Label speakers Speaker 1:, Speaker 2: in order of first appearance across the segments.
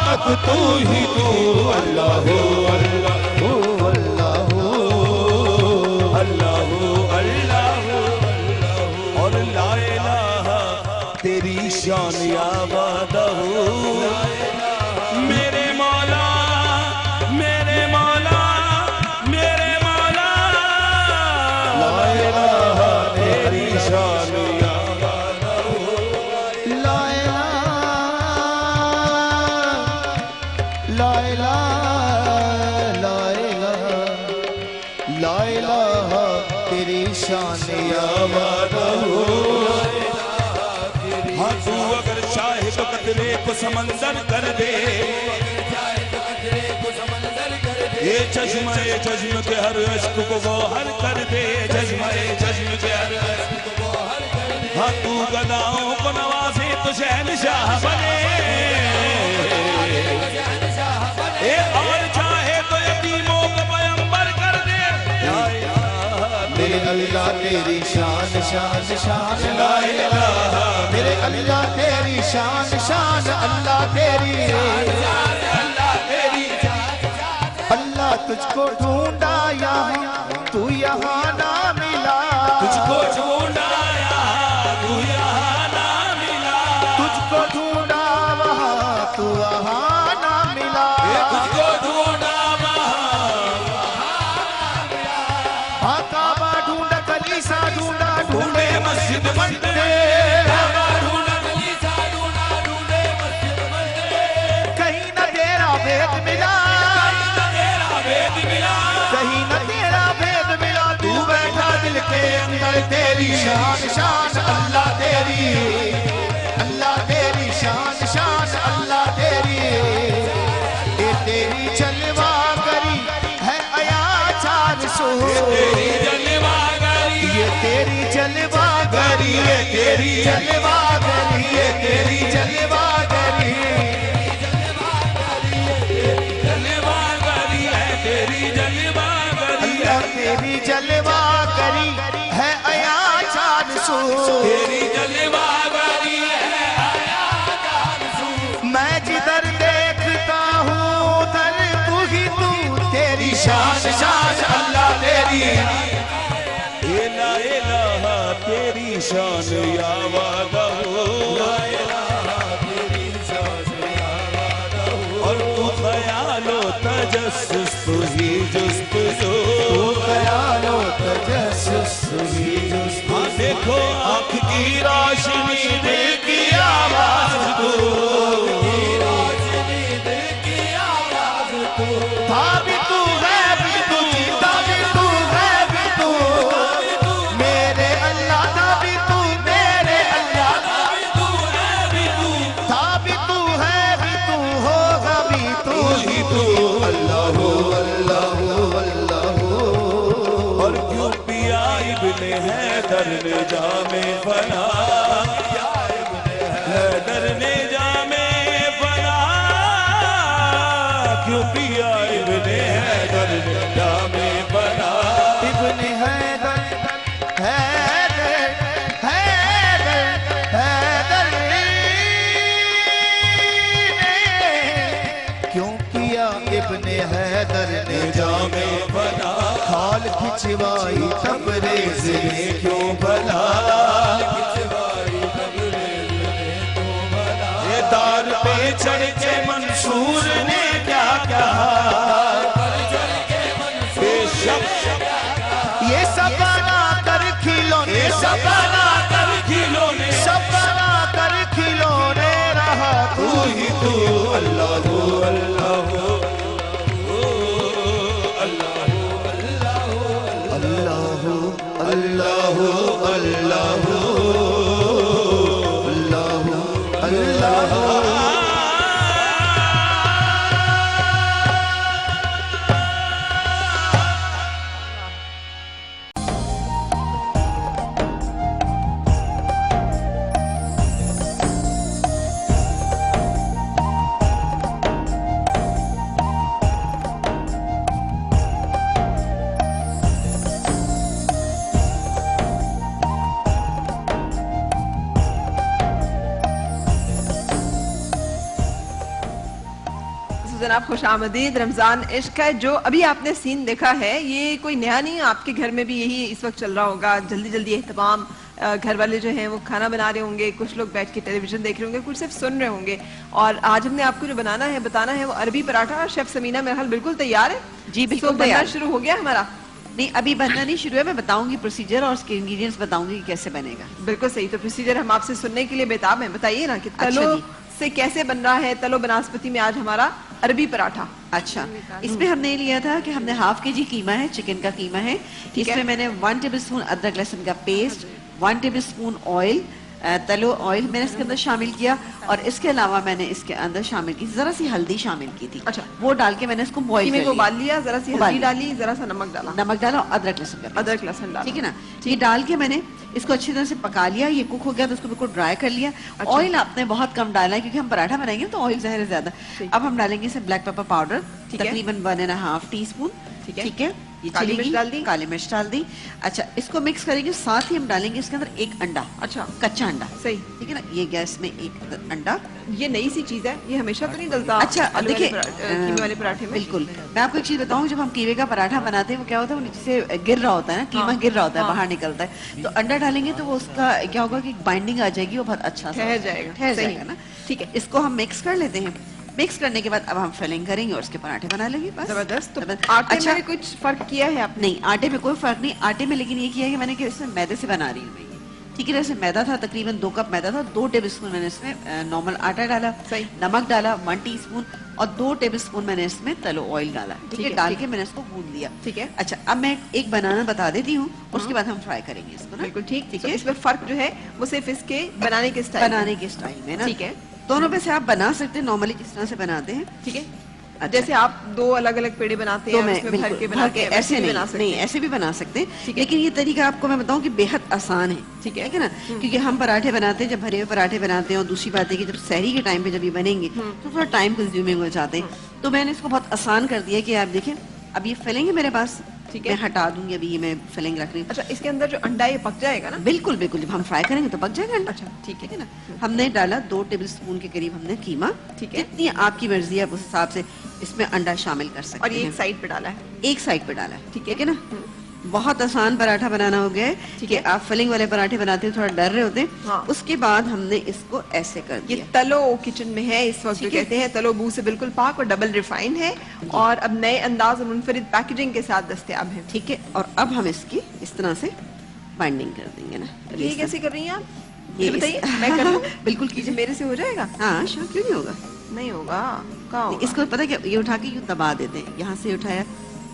Speaker 1: तक तू ही तू। अल्लाह अल्लाह अल्लाह अल्लाह अल्लाह और ला इलाहा तेरी शान या वादहू। मेरे मौला मेरे मौला मेरे मौला ला इलाहा तेरी शान या वादहू।
Speaker 2: ला इलाहा तेरी शान या वादहू।
Speaker 1: हाँ तू अगर चाहे तो कतरे को समंदर कर दे। ये चश्मा के हर अश्क को वो हर कर दे। चश्मा के हर अश्क को वो हर कर दे। हाँ तू गदाओं को नवाजे तो शहनशाह बने। और चाहे तो यतीमों को पैगंबर कर दे।
Speaker 2: मेरे अल्लाह तेरी शान शान शान
Speaker 1: ला इलाहा
Speaker 2: मेरे अल्लाह तेरी शान शान अल्लाह तेरी अल्लाह तुझको ढूंढा यहाँ तू यहाँ ना मिला।
Speaker 1: तुझको ढूंढा तू यहाँ ना मिला।
Speaker 2: तुझको ढूंढा वहाँ तू वहाँ ना मिला।
Speaker 1: तुझको ढूंढा
Speaker 2: हाँ काबा ढूंढा कलीसा ढूंढा
Speaker 1: ढूंढे मस्जिद मंदिर।
Speaker 2: कहीं न तेरा भेद मिला कहीं न तेरा भेद मिला। तू बैठा दिल के अंदर तेरी शान शान अल्लाह तेरी शान शान अल्लाह तेरी। ये तेरी जलवा करी है आया 400।
Speaker 1: तेरी जलवा गरी
Speaker 2: ये तेरी जलवा करी ये तेरी जलवा करी ये तेरी जलवा करी।
Speaker 1: जलवा गरी है तेरी जलवा गरी है।
Speaker 2: अल्लाह तेरी जलवा करी है आया 400।
Speaker 1: तेरी जलवा गरी है।
Speaker 2: मैं जिधर देखता हूँ उधर तू ही तू। तेरी शान शान अल्लाह तेरी
Speaker 1: ला इलाहा तेरी शान या वादहू। और तू ख्यालो तजस्सुस तू ही जुस्तजू।
Speaker 2: ख्यालो तजस्सुस तू ही जुस्तजू।
Speaker 1: हाँ देखो आँख की रोशनी दिल की आवाज तू।
Speaker 2: था भी तू है भी तू जीता भी तू है भी तू मेरे अल्लाह। था भी तू मेरे अल्लाह था भी तू है भी तू होगा भी तू ही तू। अल्लाह अल्लाह अल्लाह
Speaker 1: और क्यों पिया इब्ने हैदर ने जामे फना। हैदर ने जामे फना क्यों पिया इब्ने हैदर ने जामे फना।
Speaker 2: इब्ने हैदर हैदर हैदर हैदर क्यों किया इब्ने हैदर ने
Speaker 1: जामे फना
Speaker 2: खाल खिंचवाई तबरेज ने
Speaker 1: क्यों भला। ये दार पे चढ़ के मंसूर ने क्या कहा। बेशक
Speaker 2: ये सपना कर खिलौने
Speaker 1: सपना कर खिलौने
Speaker 2: सपना कर खिलौने रहा तू ही तू।
Speaker 1: अल्लाह अल्लाह
Speaker 2: अल्लाह अल्लाह अल्लाह अल्लाह।
Speaker 3: जनाब, खुश आमदीद। रमजान इश्क है जो अभी आपने सीन देखा है, ये कोई नया नहीं है, आपके घर में भी यही इस वक्त चल रहा होगा। जल्दी जल्दी एहतमाम, घर वाले जो हैं वो खाना बना रहे होंगे, कुछ लोग बैठ के टेलीविजन देख रहे होंगे, कुछ सिर्फ सुन रहे होंगे। और आज हमने आपको जो बनाना है, बताना है, वो अरबी पराठा। शेफ समीना मेरा ख्याल बिल्कुल तैयार है।
Speaker 4: जी, बिल्कुल
Speaker 3: बनना
Speaker 4: तैयार।
Speaker 3: शुरू हो गया हमारा?
Speaker 4: नहीं, अभी बनना नहीं शुरू है, मैं बताऊंगी प्रोसीजर और उसके इंग्रेडिएंट्स बताऊंगी कि कैसे बनेगा।
Speaker 3: बिल्कुल सही। तो प्रोसीजर हम आपसे सुनने के लिए बेताब हैं। बताइए ना कि
Speaker 4: अच्छा
Speaker 3: तलो
Speaker 4: जी।
Speaker 3: से कैसे बन रहा है तलो बनास्पति में आज हमारा अरबी पराठा।
Speaker 4: अच्छा, इसमें हमने लिया था कि हमने हाफ के जी कीमा है, चिकन का कीमा है।
Speaker 3: ठीक है।
Speaker 4: इसमें मैंने 1 टेबलस्पून अदरक लहसुन का पेस्ट, 1 टेबलस्पून ऑयल, तलो ऑयल मैंने इसके अंदर शामिल किया। और इसके अलावा मैंने इसके अंदर शामिल की जरा सी हल्दी शामिल की थी।
Speaker 3: अच्छा।
Speaker 4: वो डाल के मैंने इसको बॉईल
Speaker 3: कीमे
Speaker 4: कर
Speaker 3: को
Speaker 4: लिया।
Speaker 3: उबाल लिया, जरा सी
Speaker 4: उबाल
Speaker 3: हल्दी
Speaker 4: लिया।
Speaker 3: डाली, जरा सा नमक डाला,
Speaker 4: नमक डाला और अदरक लहसुन का पेस्ट।
Speaker 3: अदरक लहसुन डाला।
Speaker 4: ठीक है ना। ये डाल के मैंने इसको अच्छी तरह से पका लिया। ये कुक हो गया तो उसको बिल्कुल ड्राई कर लिया।
Speaker 3: अच्छा।
Speaker 4: ऑयल आपने बहुत कम डालना है क्योंकि हम पराठा बनाएंगे तो ऑयल ज़ाहिर है ज्यादा।
Speaker 3: ठीक।
Speaker 4: अब हम डालेंगे इसे ब्लैक पेपर पाउडर,
Speaker 3: ठीक है।
Speaker 4: तकरीबन 1.5 टीस्पून।
Speaker 3: ठीक है।
Speaker 4: ठीक है। ये
Speaker 3: काली
Speaker 4: चली
Speaker 3: मिर्च
Speaker 4: गई,
Speaker 3: डाल दी।
Speaker 4: काली मिर्च डाल दी। अच्छा, इसको मिक्स करेंगे, साथ ही हम डालेंगे इसके अंदर एक अंडा,
Speaker 3: अच्छा,
Speaker 4: कच्चा अंडा।
Speaker 3: सही।
Speaker 4: ठीक है ना। ये गैस में एक अंडा।
Speaker 3: ये नई सी चीज है, ये हमेशा तो नहीं डलता।
Speaker 4: अच्छा,
Speaker 3: आलू वाले
Speaker 4: देखिए
Speaker 3: कीमे वाले पराठे में।
Speaker 4: बिल्कुल। मैं आपको एक चीज बताऊं, जब हम कीवे का पराठा बनाते हैं वो क्या होता है, वो नीचे से गिर रहा होता है ना, कीमा
Speaker 3: हाँ,
Speaker 4: गिर रहा होता है,
Speaker 3: हाँ।
Speaker 4: बाहर निकलता है। तो अंडा डालेंगे तो वो उसका क्या होगा कि बाइंडिंग आ जाएगी, वो बहुत अच्छा सा
Speaker 3: ठहर जाएगा।
Speaker 4: ठहर
Speaker 3: सही।
Speaker 4: जाएगा ना।
Speaker 3: ठीक है।
Speaker 4: इसको हम मिक्स कर लेते हैं। मिक्स करने के बाद अब हम फिलिंग करेंगे और उसके पराठे बना लेंगे बस।
Speaker 3: जबरदस्त। तो
Speaker 4: जबरदस्त।
Speaker 3: आटे
Speaker 4: अच्छा,
Speaker 3: में कुछ फर्क किया है आपने?
Speaker 4: नहीं, आटे में कोई फर्क नहीं। आटे में लेकिन ये किया है कि मैंने कि इसमें मैदे से बना रही हूँ मैं ये। ठीक है। जैसे मैदा था, तकरीबन 2 कप मैदा था, 2 टेबलस्पून मैंने इसमें नॉर्मल आटा डाला,
Speaker 3: सही।
Speaker 4: नमक डाला 1 टीस्पून और 2 टेबलस्पून मैंने इसमें तलो ऑयल डाला। ठीक है। डाल
Speaker 3: ठीक
Speaker 4: के मैंने इसको गूंद लिया।
Speaker 3: ठीक है।
Speaker 4: अच्छा, अब मैं एक बनाना बता देती हूँ, उसके बाद हम फ्राई करेंगे इसको ना।
Speaker 3: बिल्कुल ठीक।
Speaker 4: ठीक
Speaker 3: तो
Speaker 4: है।
Speaker 3: इसमें फर्क जो है वो सिर्फ इसके बनाने के स्टाइल
Speaker 4: बनाने के स्टाइल में ना।
Speaker 3: ठीक है।
Speaker 4: दोनों में से आप बना सकते हैं नॉर्मली जिस तरह से बनाते हैं।
Speaker 3: ठीक है।
Speaker 4: अच्छा।
Speaker 3: जैसे आप 2 अलग अलग पेड़े बनाते
Speaker 4: तो
Speaker 3: हैं,
Speaker 4: मैं
Speaker 3: उसमें भर
Speaker 4: बिल्कुल
Speaker 3: के
Speaker 4: भर
Speaker 3: बनाते
Speaker 4: के
Speaker 3: हैं,
Speaker 4: ऐसे
Speaker 3: वैसे भी
Speaker 4: नहीं,
Speaker 3: बना सकते
Speaker 4: नहीं
Speaker 3: हैं।
Speaker 4: ऐसे भी बना सकते हैं।
Speaker 3: ठीक है।
Speaker 4: लेकिन ये तरीका आपको मैं बताऊं कि बेहद आसान है।
Speaker 3: ठीक है।
Speaker 4: ना। क्योंकि हम पराठे बनाते हैं, जब भरे हुए पराठे बनाते हैं, और दूसरी बात है कि जब सहरी के टाइम पे जब ये बनेंगे तो थोड़ा टाइम कंज्यूमिंग हो जाते हैं। तो मैंने इसको बहुत आसान कर दिया कि आप देखें, अब ये फिलिंग है मेरे पास।
Speaker 3: ठीक है।
Speaker 4: मैं हटा दूंगी, अभी ये मैं फिलिंग रख रही हूँ।
Speaker 3: अच्छा, इसके अंदर जो अंडा है ये पक जाएगा ना?
Speaker 4: बिल्कुल बिल्कुल, जब हम फ्राई करेंगे तो पक जाएगा अंडा।
Speaker 3: अच्छा, ठीक है।
Speaker 4: ना। हमने डाला 2 टेबलस्पून के करीब हमने कीमा।
Speaker 3: ठीक है।
Speaker 4: जितनी आपकी मर्जी है आप उस हिसाब से इसमें अंडा शामिल कर सकते
Speaker 3: और ये
Speaker 4: हैं।
Speaker 3: एक साइड पे डाला है।
Speaker 4: एक साइड पे डाला है।
Speaker 3: ठीक है।
Speaker 4: है ना। बहुत आसान पराठा बनाना हो गया है
Speaker 3: ठीक
Speaker 4: कि
Speaker 3: है।
Speaker 4: आप फिलिंग वाले पराठे बनाते हैं, थोड़ा डर रहे होते हैं।
Speaker 3: हाँ।
Speaker 4: उसके बाद हमने इसको ऐसे कर
Speaker 3: ये
Speaker 4: दिया।
Speaker 3: तलो किचन में है इस वक्त, जो
Speaker 4: ठीक है।
Speaker 3: कहते हैं तलो बू से बिल्कुल पाक और डबल रिफाइन है, और अब नए अंदाज और मुनफरिद पैकेजिंग के साथ दस्तयाब है।
Speaker 4: ठीक है। और अब हम इसकी इस तरह से बाइंडिंग कर देंगे ना।
Speaker 3: ये कैसे कर रही हैं आप?
Speaker 4: ये
Speaker 3: ये बताइए,
Speaker 4: इस-
Speaker 3: मैं कर लूं?
Speaker 4: बिल्कुल
Speaker 3: ये
Speaker 4: कीजिए।
Speaker 3: मेरे से हो जाएगा?
Speaker 4: हाँ, श्योर, क्यों नहीं होगा।
Speaker 3: नहीं होगा। कहाँ होगा?
Speaker 4: इसको पता है क्या, ये उठा के यूं दबा देते हैं, यहाँ से उठाया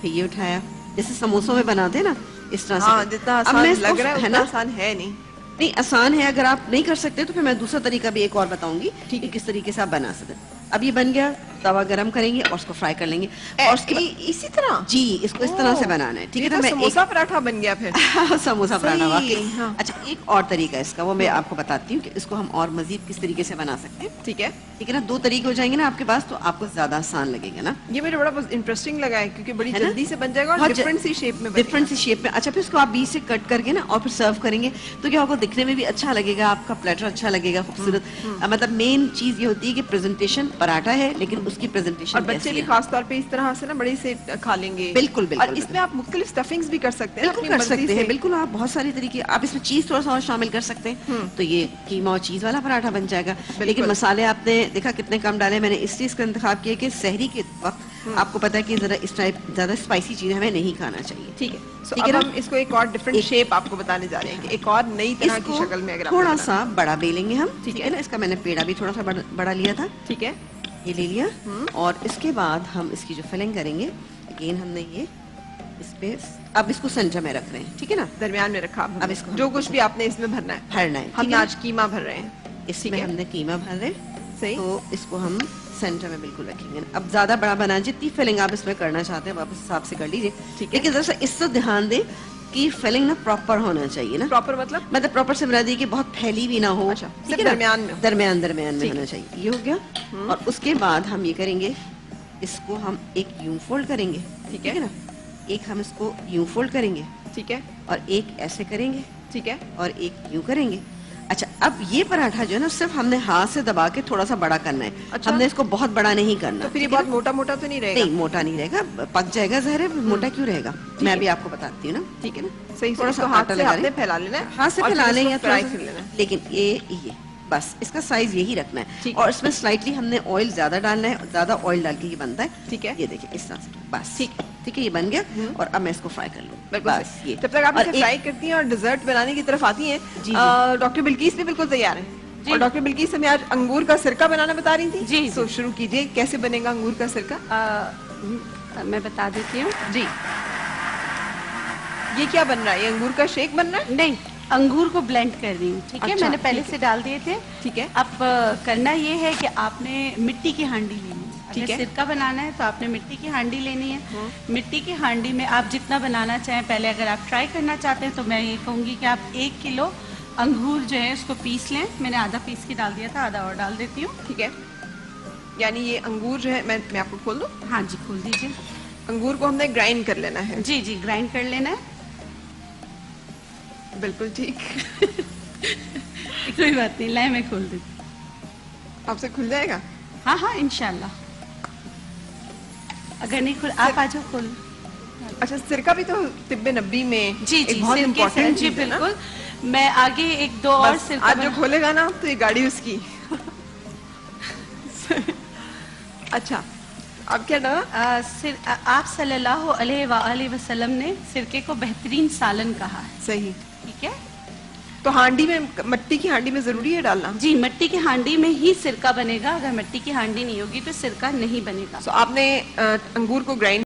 Speaker 4: फिर ये उठाया, जैसे समोसों में बनाते हैं ना, इस तरह से।
Speaker 3: हाँ, जितना
Speaker 4: अब
Speaker 3: आसान
Speaker 4: मैं इसको-
Speaker 3: लग रहा है
Speaker 4: है
Speaker 3: उतना
Speaker 4: ना।
Speaker 3: आसान है नहीं।
Speaker 4: नहीं, आसान है। अगर आप नहीं कर सकते तो फिर मैं दूसरा तरीका भी एक और बताऊंगी कि किस तरीके से आप बना सकते हैं। अब ये बन गया, तवा गरम करेंगे और उसको फ्राई कर लेंगे। और उसके बाद
Speaker 3: इसी तरह
Speaker 4: जी, इसको इस तरह से बनाना है। ठीक है।
Speaker 3: तो
Speaker 4: तो मैं
Speaker 3: समोसा पराठा बन गया फिर।
Speaker 4: समोसा
Speaker 3: सही,
Speaker 4: पराठा वाकई।
Speaker 3: हाँ।
Speaker 4: अच्छा, एक और तरीका है इसका, वो मैं आपको बताती हूँ कि इसको हम और मजीद किस तरीके से बना सकते हैं।
Speaker 3: ठीक है।
Speaker 4: ठीक है ना। 2 तरीके हो जाएंगे ना आपके पास, तो आपको ज्यादा आसान लगेगा ना।
Speaker 3: ये मुझे बड़ा इंटरेस्टिंग लगा है क्योंकि बड़ी
Speaker 4: है ना?
Speaker 3: जल्दी से बन जाएगा और
Speaker 4: बहुत
Speaker 3: डिफरेंट सी शेप में बनेगा।
Speaker 4: डिफरेंट सी शेप में। अच्छा, फिर इसको आप बीच से कट करके ना और फिर सर्व करेंगे तो क्या होगा, दिखने में भी अच्छा लगेगा, आपका प्लेटर अच्छा लगेगा, खूबसूरत। मतलब मेन चीज ये होती है कि प्रेजेंटेशन, पराठा है लेकिन उसकी प्रेजेंटेशन
Speaker 3: और बच्चे भी खास तौर पे इस तरह से ना बड़ी से खा लेंगे।
Speaker 4: बिल्कुल, बिल्कुल,
Speaker 3: और इसमें आप मुख्तलिफ स्टफिंग्स भी कर सकते हैं
Speaker 4: बिल्कुल
Speaker 3: अपनी
Speaker 4: कर
Speaker 3: मर्जी
Speaker 4: सकते
Speaker 3: से।
Speaker 4: हैं। बिल्कुल, आप बहुत सारी तरीके, आप इसमें चीज थोड़ा सा और शामिल कर सकते हैं तो ये कीमा और चीज वाला पराठा बन जाएगा। लेकिन मसाले आपने देखा कितने कम डाले। मैंने इस चीज का इंतखाब किया कि सहरी के वक्त आपको पता है कि जरा इस टाइप ज्यादा स्पाइसी चीजें हमें नहीं खाना चाहिए।
Speaker 3: ठीक है। So,
Speaker 4: ठीक है
Speaker 3: अब
Speaker 4: ना?
Speaker 3: हम इसको एक और डिफरेंट शेप आपको बताने जा रहे हैं कि एक और नई तरह की शक्ल में अगर
Speaker 4: इसको
Speaker 3: आपको
Speaker 4: थोड़ा
Speaker 3: बनाना
Speaker 4: सा बड़ा बेलेंगे हम।
Speaker 3: ठीक
Speaker 4: ठीक
Speaker 3: है
Speaker 4: है ना। इसका मैंने पेड़ा भी थोड़ा सा बड़ा लिया था।
Speaker 3: है। ठीक है।
Speaker 4: ये ले लिया। और इसके बाद हम इसकी जो फिलिंग करेंगे, अगेन हमने ये इस पे, अब इसको सेंटर में रख रहे हैं। ठीक है ना।
Speaker 3: दरमियान में रखा
Speaker 4: अब इसको
Speaker 3: जो कुछ भी आपने इसमें भरना है।
Speaker 4: भरना है।
Speaker 3: हम
Speaker 4: ठीक है ना?
Speaker 3: आज कीमा भर रहे हैं।
Speaker 4: इसमें
Speaker 3: ठीक है।
Speaker 4: हमने कीमा भर रहे हैं।
Speaker 3: सही।
Speaker 4: तो इसको हम सेंटर में बिल्कुल रखेंगे। अब ज्यादा बड़ा बना, जितनी फिलिंग आप इसमें करना चाहते हैं आप उस हिसाब से कर लीजिए।
Speaker 3: ठीक है।
Speaker 4: लेकिन जरा सा इससे ध्यान दें कि फिलिंग ना प्रॉपर होना चाहिए ना।
Speaker 3: प्रॉपर मतलब
Speaker 4: प्रॉपर से बना दी कि बहुत फैली भी ना हो।
Speaker 3: अच्छा,
Speaker 4: ठीक
Speaker 3: सिर्फ
Speaker 4: है ना?
Speaker 3: दरमियान में हो।
Speaker 4: दरमियान में
Speaker 3: ठीक
Speaker 4: होना चाहिए। ये हो गया। और उसके बाद हम ये करेंगे, इसको हम एक यूं फोल्ड करेंगे।
Speaker 3: ठीक है।
Speaker 4: ना। एक हम इसको यूं फोल्ड करेंगे
Speaker 3: ठीक है।
Speaker 4: और एक ऐसे करेंगे
Speaker 3: ठीक है।
Speaker 4: और एक यूं करेंगे। अच्छा, अब ये पराठा जो है ना सिर्फ हमने हाथ से दबा के थोड़ा सा बड़ा करना है।
Speaker 3: अच्छा।
Speaker 4: हमने इसको बहुत बड़ा नहीं करना।
Speaker 3: तो फिर ये
Speaker 4: ठीक है
Speaker 3: बहुत मोटा मोटा तो नहीं
Speaker 4: ना?
Speaker 3: रहेगा?
Speaker 4: नहीं, मोटा नहीं रहेगा, पक जाएगा ज़हर, मोटा क्यों रहेगा? मैं भी आपको बताती हूँ ना, ठीक है ना?
Speaker 3: सही
Speaker 4: थोड़ा
Speaker 3: से
Speaker 4: सा
Speaker 3: हाथ
Speaker 4: आटा
Speaker 3: से
Speaker 4: लगा
Speaker 3: आपने
Speaker 4: लें।
Speaker 3: फैला लेना है,
Speaker 4: हाथ से
Speaker 3: और फिर
Speaker 4: फैला लें
Speaker 3: इसको
Speaker 4: या
Speaker 3: फ्राई
Speaker 4: थोड़ा सा-
Speaker 3: कर लेना है।
Speaker 4: लेकिन ये बस इसका साइज यही रखना है।
Speaker 3: ठीक
Speaker 4: और
Speaker 3: है।
Speaker 4: इसमें स्लाइटली हमने ऑयल ज्यादा डालना है, ज्यादा ऑयल डाल के ये बनता है।
Speaker 3: ठीक है।
Speaker 4: ये देखिए इस तरह से, बस
Speaker 3: ठीक
Speaker 4: ठीक है, ये बन गया। और अब मैं इसको फ्राई कर लूँ,
Speaker 3: बिल्कुल
Speaker 4: बस
Speaker 3: सही।
Speaker 4: ये।
Speaker 3: जब तक आप
Speaker 4: और
Speaker 3: इसे
Speaker 4: एक-
Speaker 3: फ्राई करती हैं और डिजर्ट बनाने की तरफ आती हैं,
Speaker 4: जी,
Speaker 3: डॉक्टर बिल्किस भी बिल्कुल तैयार है। और डॉक्टर बिल्किस हमें आज अंगूर का सिरका बनाना बता रही थी।
Speaker 5: जी,
Speaker 3: तो शुरू कीजिए, कैसे बनेगा अंगूर का सिरका?
Speaker 5: मैं बता देती हूँ।
Speaker 3: जी, ये क्या बन रहा है? ये अंगूर का शेक बन रहा है?
Speaker 5: नहीं, अंगूर को ब्लेंड कर रही हूँ, ठीक है?
Speaker 3: अच्छा,
Speaker 5: मैंने पहले
Speaker 3: ठीक
Speaker 5: से डाल दिए थे।
Speaker 3: ठीक है।
Speaker 5: अब करना ये है कि आपने मिट्टी की हांडी लेनी है।
Speaker 3: ठीक
Speaker 5: अगर
Speaker 3: है।
Speaker 5: सिरका बनाना है तो आपने मिट्टी की हांडी लेनी है। मिट्टी की हांडी में आप जितना बनाना चाहें, पहले अगर आप ट्राई करना चाहते हैं तो मैं ये कहूँगी कि आप 1 किलो अंगूर जो है उसको पीस लें। मैंने आधा पीस के डाल दिया था, आधा और डाल देती हूँ।
Speaker 3: ठीक है, यानी ये अंगूर जो है, मैं आपको खोल दूं?
Speaker 5: हाँ जी, खोल दीजिए।
Speaker 3: अंगूर को हमने ग्राइंड कर लेना है।
Speaker 5: जी जी, ग्राइंड कर लेना है।
Speaker 3: बिल्कुल ठीक।
Speaker 5: कोई बात नहीं, लाए मैं खोल देती।
Speaker 3: आपसे खुल जाएगा?
Speaker 5: हाँ हाँ, इंशाल्लाह। अगर नहीं खुल, आप आ जाओ, खोल।
Speaker 3: अच्छा, सिरका भी तो तिब्बे नब्बी में
Speaker 5: जी
Speaker 3: एक
Speaker 5: जी,
Speaker 3: बहुत
Speaker 5: सिरके से,
Speaker 3: इम्पोर्टेंट
Speaker 5: जी
Speaker 3: चीज है ना?
Speaker 5: बिल्कुल। मैं आगे 1-2 और
Speaker 3: बस
Speaker 5: सिरका
Speaker 3: आज जो खोलेगा ना तो ये गाड़ी उसकी। अच्छा, अब क्या डाला?
Speaker 5: आप सल्लल्लाहु अलैहि वसल्लम ने सिरके को बेहतरीन सालन कहा है,
Speaker 3: सही।
Speaker 5: ठीक है?
Speaker 3: तो हांडी में, मट्टी की हांडी में जरूरी है डालना?
Speaker 5: जी, मिट्टी की हांडी में ही सिरका बनेगा। अगर मिट्टी की हांडी नहीं होगी तो सिरका नहीं बनेगा।
Speaker 3: तो आपने अंगूर को ग्राइंड